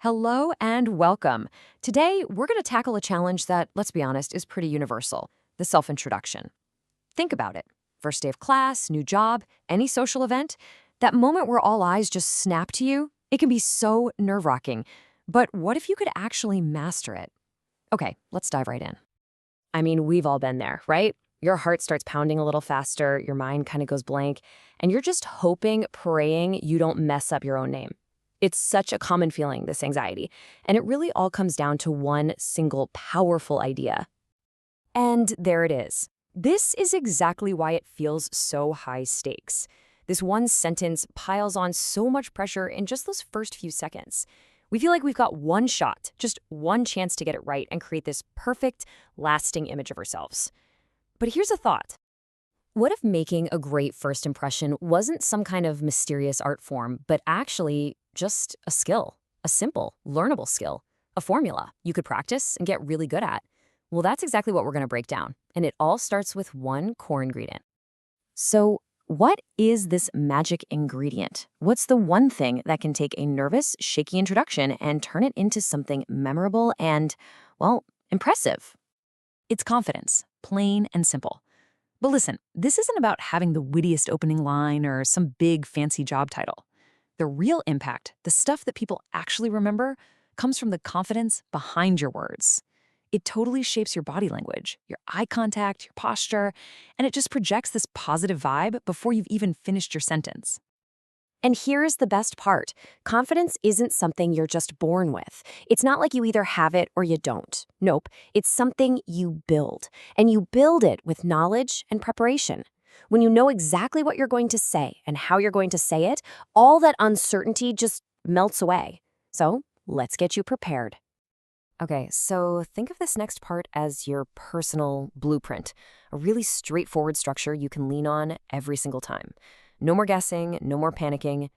Hello and welcome. Today, we're going to tackle a challenge that, let's be honest, is pretty universal, the self-introduction. Think about it. First day of class, new job, any social event, that moment where all eyes just snap to you, it can be so nerve-wracking. But what if you could actually master it? Okay, let's dive right in. I mean, we've all been there, right? Your heart starts pounding a little faster, your mind kind of goes blank, and you're just hoping, praying you don't mess up your own name. It's such a common feeling, this anxiety, and it really all comes down to one single powerful idea. And there it is. This is exactly why it feels so high stakes. This one sentence piles on so much pressure in just those first few seconds. We feel like we've got one shot, just one chance to get it right and create this perfect, lasting image of ourselves. But here's a thought. What if making a great first impression wasn't some kind of mysterious art form, but actually just a skill, a simple, learnable skill, a formula you could practice and get really good at? Well, that's exactly what we're going to break down, and it all starts with one core ingredient. So, what is this magic ingredient? What's the one thing that can take a nervous, shaky introduction and turn it into something memorable and, well, impressive? It's confidence, plain and simple. But listen, this isn't about having the wittiest opening line or some big fancy job title. The real impact, the stuff that people actually remember, comes from the confidence behind your words. It totally shapes your body language, your eye contact, your posture, and it just projects this positive vibe before you've even finished your sentence. And here's the best part. Confidence isn't something you're just born with. It's not like you either have it or you don't. Nope, it's something you build. And you build it with knowledge and preparation. When you know exactly what you're going to say and how you're going to say it, all that uncertainty just melts away. So let's get you prepared. Okay, so think of this next part as your personal blueprint, a really straightforward structure you can lean on every single time. No more guessing, no more panicking.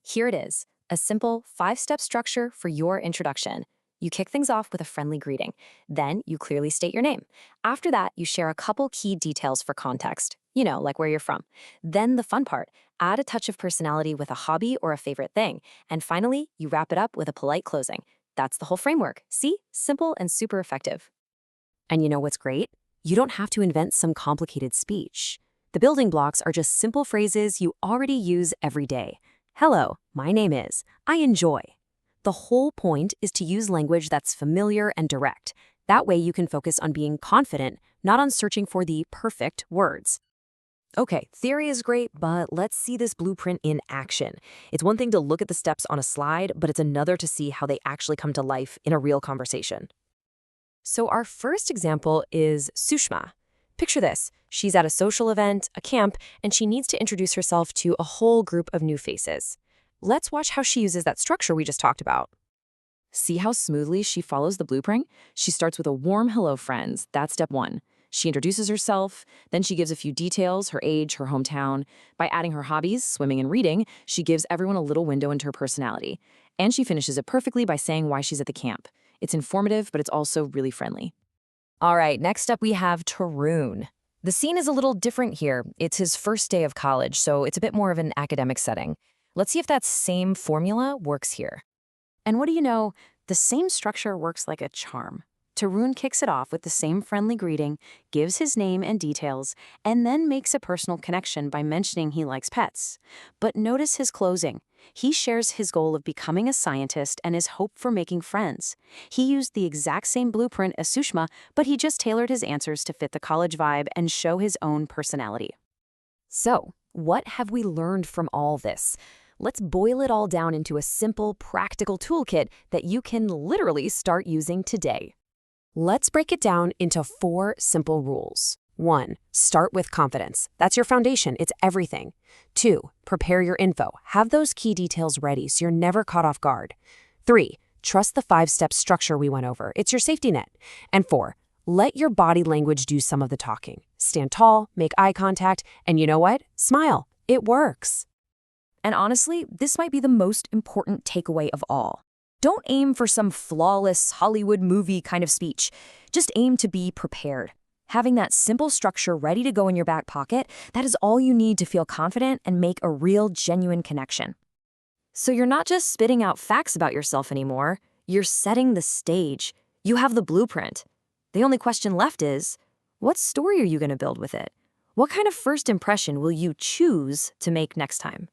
Here it is, a simple 5-step structure for your introduction. You kick things off with a friendly greeting. Then you clearly state your name. After that, you share a couple key details for context, like where you're from. Then the fun part, add a touch of personality with a hobby or a favorite thing. And finally, you wrap it up with a polite closing. That's the whole framework. See? Simple and super effective. And you know what's great? You don't have to invent some complicated speech. The building blocks are just simple phrases you already use every day. Hello, my name is. I enjoy. The whole point is to use language that's familiar and direct. That way you can focus on being confident, not on searching for the perfect words. Okay, theory is great, but let's see this blueprint in action. It's one thing to look at the steps on a slide, but it's another to see how they actually come to life in a real conversation. So our first example is Sushma. Picture this. She's at a social event, a camp, and she needs to introduce herself to a whole group of new faces. Let's watch how she uses that structure we just talked about. See how smoothly she follows the blueprint? She starts with a warm hello, friends. That's step one. She introduces herself, then she gives a few details, her age, her hometown. By adding her hobbies, swimming and reading, she gives everyone a little window into her personality. And she finishes it perfectly by saying why she's at the camp. It's informative, but it's also really friendly. All right, next up we have Tarun. The scene is a little different here. It's his first day of college, so it's a bit more of an academic setting. Let's see if that same formula works here. And what do you know? The same structure works like a charm. Tarun kicks it off with the same friendly greeting, gives his name and details, and then makes a personal connection by mentioning he likes pets. But notice his closing. He shares his goal of becoming a scientist and his hope for making friends. He used the exact same blueprint as Sushma, but he just tailored his answers to fit the college vibe and show his own personality. So, what have we learned from all this? Let's boil it all down into a simple, practical toolkit that you can literally start using today. Let's break it down into 4 simple rules. 1. Start with confidence. That's your foundation. It's everything. 2. Prepare your info. Have those key details ready so you're never caught off guard. 3. Trust the 5-step structure we went over. It's your safety net. And 4. Let your body language do some of the talking. Stand tall, make eye contact, and you know what? Smile. It works. And honestly, this might be the most important takeaway of all. Don't aim for some flawless Hollywood movie kind of speech. Just aim to be prepared. Having that simple structure ready to go in your back pocket, that is all you need to feel confident and make a real, genuine connection. So you're not just spitting out facts about yourself anymore, you're setting the stage. You have the blueprint. The only question left is, what story are you going to build with it? What kind of first impression will you choose to make next time?